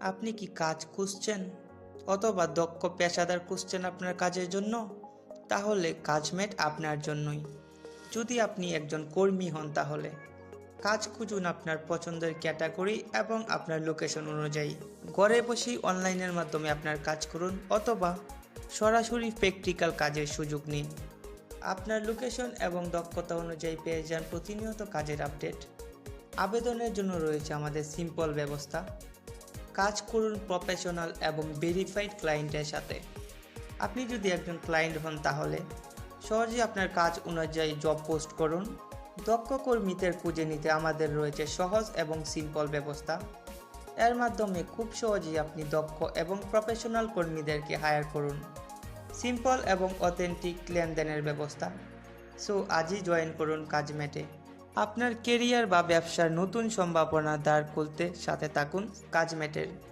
আপনি কি কাজ খুঁজছেন অথবা দক্ষ পেশাদার খুঁজছেন আপনার কাজের জন্য? তাহলে কাজমেট আপনার জন্যই। যদি আপনি একজন কর্মী হন তাহলে কাজ খুঁজুন আপনার পছন্দের ক্যাটাগরি এবং আপনার লোকেশন অনুযায়ী। ঘরে বসেই অনলাইনের মাধ্যমে আপনার কাজ করুন অথবা সরাসরি প্র্যাকটিক্যাল কাজের সুযোগ নিন। আপনার লোকেশন এবং দক্ষতা অনুযায়ী পেয়ে যান প্রতিনিয়ত কাজের আপডেট। আবেদনের জন্য রয়েছে আমাদের সিম্পল ব্যবস্থা। কাজ করুন প্রফেশনাল এবং ভেরিফাইড ক্লায়েন্টের সাথে। আপনি যদি একজন ক্লায়েন্ট হন তাহলে সহজে আপনার কাজ অনুযায়ী জব পোস্ট করুন। দক্ষ কর্মীদের খুঁজে নিতে আমাদের রয়েছে সহজ এবং সিম্পল ব্যবস্থা। এর মাধ্যমে খুব সহজেই আপনি দক্ষ এবং প্রফেশনাল কর্মীদেরকে হায়ার করুন। সিম্পল এবং অথেন্টিক লেনদেনের ব্যবস্থা। সো আজই জয়েন করুন কাজমেটে। আপনার কেরিয়ার বা ব্যবসার নতুন সম্ভাবনা দ্বার খুলতে সাথে থাকুন কাজমেটের।